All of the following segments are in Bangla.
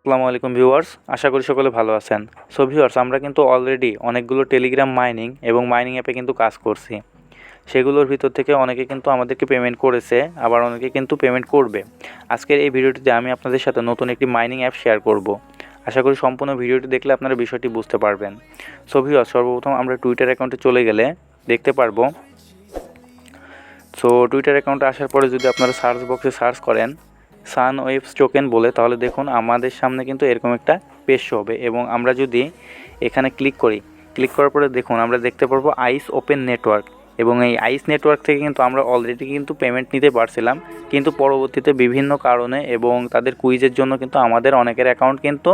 আসসালামু আলাইকুম ভিউয়ার্স, আশা করি সকলে ভালো আছেন। সো ভিউয়ার্স, আমরা কিন্তু অলরেডি অনেকগুলো টেলিগ্রাম মাইনিং এবং মাইনিং অ্যাপে কিন্তু কাজ করছি। সেগুলোর ভিতর থেকে অনেকে কিন্তু আমাদেরকে পেমেন্ট করেছে, আবার অনেকে কিন্তু পেমেন্ট করবে। আজকের এই ভিডিওটিতে আমি আপনাদের সাথে নতুন একটি মাইনিং অ্যাপ শেয়ার করব। আশা করি সম্পূর্ণ ভিডিওটি দেখলে আপনারা বিষয়টি বুঝতে পারবেন। সো ভিউয়ার্স, সর্বপ্রথম আমরা টুইটার অ্যাকাউন্টে চলে গেলে দেখতে পারবো। সো টুইটার অ্যাকাউন্টে আসার পরে যদি আপনারা সার্চ বক্সে সার্চ করেন সানওয়েভস টোকেন বলে, তাহলে দেখুন আমাদের সামনে কিন্তু এরকম একটা পেজ শো হবে। এবং আমরা যদি এখানে ক্লিক করার পরে দেখুন আমরা দেখতে পারবো আইস ওপেন নেটওয়ার্ক। এবং এই আইস নেটওয়ার্ক থেকে কিন্তু আমরা অলরেডি কিন্তু পেমেন্ট নিতে পারছিলাম, কিন্তু পরবর্তীতে বিভিন্ন কারণে এবং তাদের কুইজের জন্য কিন্তু আমাদের অনেকের অ্যাকাউন্ট কিন্তু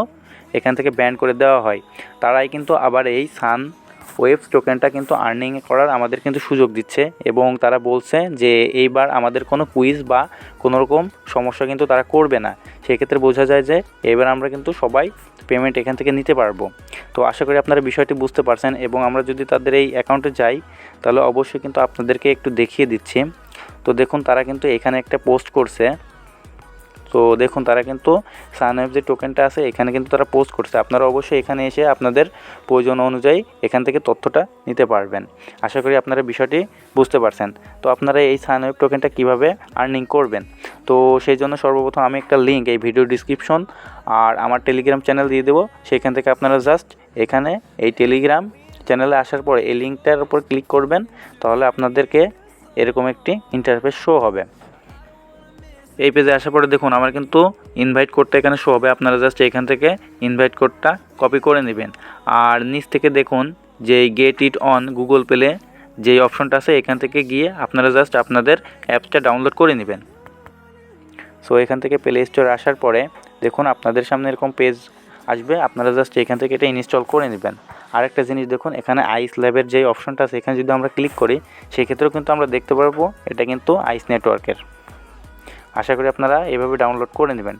এখান থেকে ব্যান করে দেওয়া হয়। তারাই কিন্তু আবার এই সানওয়েভস টোকেনটা কিন্তু আর্নিং করার আমাদের কিন্তু সুযোগ দিচ্ছে। এবং তারা বলছে যে এইবার আমাদের কোনো কুইজ বা কোনো রকম সমস্যা কিন্তু তারা করবে না। সেক্ষেত্রে বোঝা যায় যে এবার আমরা কিন্তু সবাই পেমেন্ট এখান থেকে নিতে পারবো। তো আশা করি আপনারা বিষয়টি বুঝতে পারছেন। এবং আমরা যদি তাদের এই অ্যাকাউন্টে যাই, তাহলে অবশ্যই কিন্তু আপনাদেরকে একটু দেখিয়ে দিচ্ছি। তো দেখুন তারা কিন্তু এখানে একটা পোস্ট করছে। তো দেখুন তারা কিন্তু সানওয়েভ যে টোকেনটা আছে এখানে কিন্তু তারা পোস্ট করছে। আপনারা অবশ্যই এখানে এসে আপনাদের প্রয়োজন অনুযায়ী এখান থেকে তথ্যটা নিতে পারবেন। আশা করি আপনারা বিষয়টি বুঝতে পারছেন। তো আপনারা এই সানওয়েভ টোকেনটা কিভাবে আর্নিং করবেন, তো সেই জন্য সর্বপ্রথম আমি একটা লিঙ্ক এই ভিডিও ডিসক্রিপশন আর আমার টেলিগ্রাম চ্যানেল দিয়ে দেবো। সেখান থেকে আপনারা জাস্ট এখানে এই টেলিগ্রাম চ্যানেলে আসার পরে এই লিঙ্কটার উপর ক্লিক করবেন, তাহলে আপনাদেরকে এরকম একটি ইন্টারফেস শো হবে। এই পেজে আসার পরে দেখুন আমার কিন্তু ইনভাইট কোডটা এখানে শো হবে। আপনারা জাস্ট এখান থেকে ইনভাইট কোডটা কপি করে নেবেন। আর নিচ থেকে দেখুন যে get it on Google play যেই অপশনটা আছে, এখান থেকে গিয়ে আপনারা জাস্ট আপনাদের অ্যাপসটা ডাউনলোড করে নেবেন। সো এখান থেকে প্লে স্টোরে আসার পরে দেখুন আপনাদের সামনে এরকম পেজ আসবে। আপনারা জাস্ট এখান থেকে এটা ইনস্টল করে নেবেন। আরেকটা জিনিস দেখুন, এখানে আইস ল্যাবের যেই অপশনটা আছে এখানে যদি আমরা ক্লিক করি, সেক্ষেত্রেও কিন্তু আমরা দেখতে পারবো এটা কিন্তু আইস নেটওয়ার্কের। আশা করি আপনারা এভাবে ডাউনলোড করে নেবেন।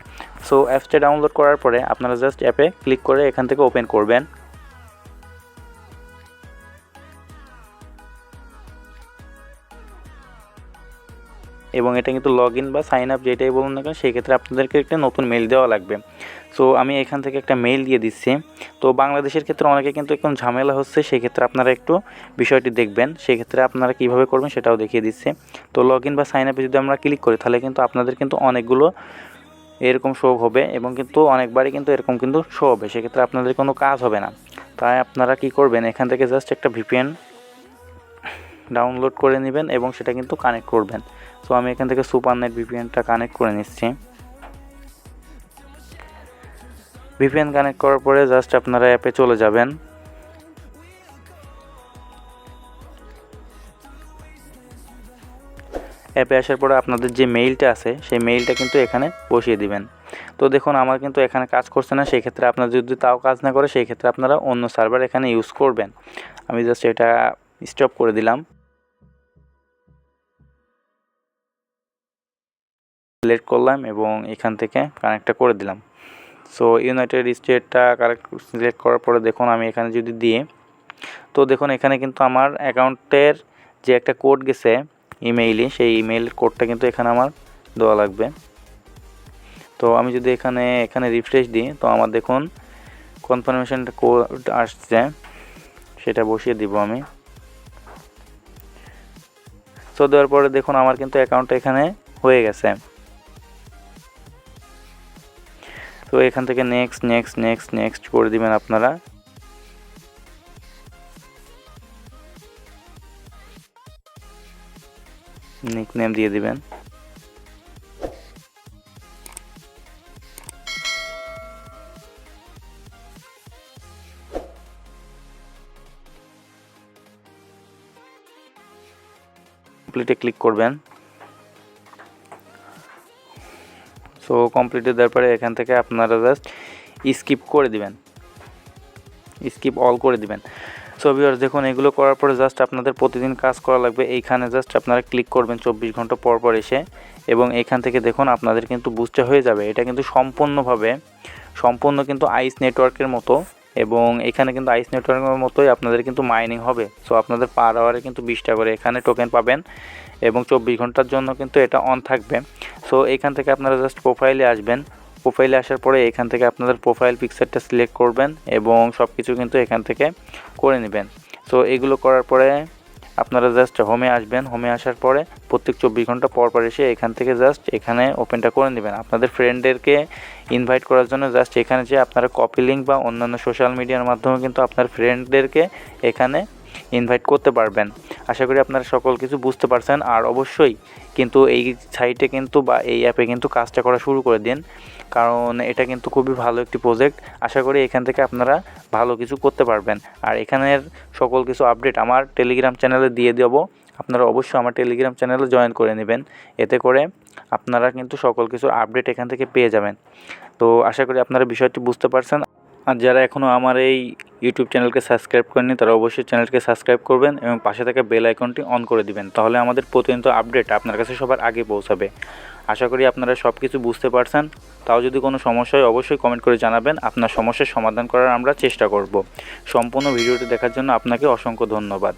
সো অ্যাপসটা ডাউনলোড করার পরে আপনারা জাস্ট অ্যাপে ক্লিক করে এখান থেকে ওপেন করবেন। এবং এটা কিন্তু লগ ইন বা সাইন আপ যেটাই বলুন না কেন, সেই ক্ষেত্রে আপনাদেরকে একটা নতুন মেল দেওয়া লাগবে। সো আমি এখান থেকে একটা মেল দিয়ে দিচ্ছি। তো বাংলাদেশের ক্ষেত্রে অনেকে কিন্তু একদম ঝামেলা হচ্ছে, সেক্ষেত্রে আপনারা একটু বিষয়টি দেখবেন। সেক্ষেত্রে আপনারা কীভাবে করবেন সেটাও দেখিয়ে দিচ্ছি। তো লগ ইন বা সাইন আপে যদি আমরা ক্লিক করি, তাহলে কিন্তু আপনাদের কিন্তু অনেকগুলো এরকম শো হবে এবং কিন্তু অনেকবারই কিন্তু এরকম কিন্তু শো হবে। সেক্ষেত্রে আপনাদের কোনো কাজ হবে না। তাই আপনারা কি করবেন, এখান থেকে জাস্ট একটা ভিপিএন ডাউনলোড করে নেবেন এবং সেটা কিন্তু কানেক্ট করবেন। সো আমি এখান থেকে সুপারনেট ভিপিএনটা কানেক্ট করে নিচ্ছি। ভিপিএন কানেক্ট করার পরে জাস্ট আপনারা অ্যাপে চলে যাবেন। অ্যাপে আসার পরে আপনাদের যে মেইলটা আছে সেই মেইলটা কিন্তু এখানে বসিয়ে দিবেন। তো দেখুন আমার কিন্তু এখানে কাজ করছে না। সেই ক্ষেত্রে আপনার যদি তাও কাজ না করে, সেই ক্ষেত্রে আপনারা অন্য সার্ভার এখানে ইউজ করবেন। আমি জাস্ট এটা স্টপ করে দিলাম, সিলেক্ট করলাম এবং এখান থেকে কানেক্টটা করে দিলাম। সো ইউনাইটেড স্টেটটা সিলেক্ট করার পরে দেখুন আমি এখানে যদি দিয়ে, তো দেখুন এখানে কিন্তু আমার অ্যাকাউন্টের যে একটা কোড গেছে ইমেইলে, সেই ইমেইলের কোডটা কিন্তু এখানে আমার দেওয়া লাগবে। তো আমি যদি এখানে রিফ্রেশ দিই, তো আমার দেখুন কনফার্মেশনটা কোড আসছে, সেটা বসিয়ে দিব আমি। সো দেওয়ার পরে দেখুন আমার কিন্তু অ্যাকাউন্টটা এখানে হয়ে গেছে। তো এখান থেকে নেক্সট নেক্সট নেক্সট নেক্সট করে দিবেন আপনারা। নিকনেম দিয়ে দিবেন। কমপ্লিটে ক্লিক করবেন। সো কমপ্লিটে দেওয়ার পরে এখান থেকে আপনারা জাস্ট স্কিপ করে দিবেন, স্কিপ অল করে দিবেন। সো ভিউয়ার্স দেখুন এগুলো করার পরে জাস্ট আপনাদের প্রতিদিন কাজ করা লাগবে। এইখানে জাস্ট আপনারা ক্লিক করবেন 24 ঘন্টা পর পর এসে, এবং এখান থেকে দেখুন আপনাদের কিন্তু বুস্টার হয়ে যাবে। এটা কিন্তু সম্পূর্ণ কিন্তু আইস নেটওয়ার্কের মতো, এবং এখানে কিন্তু আইস নেটওয়ার্কের মতোই আপনাদের কিন্তু মাইনিং হবে। সো আপনাদের পার আওয়ারে কিন্তু 20 টাকা করে এখানে টোকেন পাবেন এবং 24 ঘন্টার জন্য কিন্তু এটা অন থাকবে। সো এখান থেকে আপনারা জাস্ট প্রোফাইলে আসবেন। প্রোফাইলে আসার পরে এখান থেকে আপনাদের প্রোফাইল পিকচারটা সিলেক্ট করবেন এবং সব কিছু কিন্তু এখান থেকে করে নেবেন। সো এগুলো করার পরে আপনারা জাস্ট হোমে আসবেন। হোমে আসার পরে প্রত্যেক 24 ঘন্টা পর পর এসে এখান থেকে জাস্ট এখানে ওপেনটা করে নেবেন। আপনাদের ফ্রেন্ডদেরকে ইনভাইট করার জন্য জাস্ট এখানে যে আপনারা কপি লিঙ্ক বা অন্যান্য সোশ্যাল মিডিয়ার মাধ্যমে কিন্তু আপনার ফ্রেন্ডদেরকে এখানে ইনভাইট করতে পারবেন। আশা করি আপনারা সকল কিছু বুঝতে পারছেন। আর অবশ্যই কিন্তু এই সাইটে কিন্তু বা এই অ্যাপে কিন্তু কাজটা করা শুরু করে দিন, কারণ এটা কিন্তু খুবই ভালো একটি প্রজেক্ট। আশা করি এখান থেকে আপনারা ভালো কিছু করতে পারবেন। আর এখানের সকল কিছু আপডেট আমার টেলিগ্রাম চ্যানেলে দিয়ে দেবো, আপনারা অবশ্যই আমার টেলিগ্রাম চ্যানেলে জয়েন করে নেবেন। এতে করে আপনারা কিন্তু সকল কিছুর আপডেট এখান থেকে পেয়ে যাবেন। তো আশা করি আপনারা বিষয়টি বুঝতে পারছেন। আর যারা এখনও আমার এই ইউটিউব চ্যানেলকে সাবস্ক্রাইব করেননি তারা অবশ্যই চ্যানেলকে সাবস্ক্রাইব করবেন এবং পাশে থাকা বেল আইকনটি অন করে দিবেন, তাহলে আমাদের প্রতিনিয়ত আপডেট আপনার কাছে সবার আগে পৌঁছাবে। আশা করি আপনারা সব কিছু বুঝতে পারছেন। তাও যদি কোনো সমস্যা হয় অবশ্যই কমেন্ট করে জানাবেন, আপনার সমস্যার সমাধান করার আমরা চেষ্টা করব। সম্পূর্ণ ভিডিওটি দেখার জন্য আপনাকে অসংখ্য ধন্যবাদ।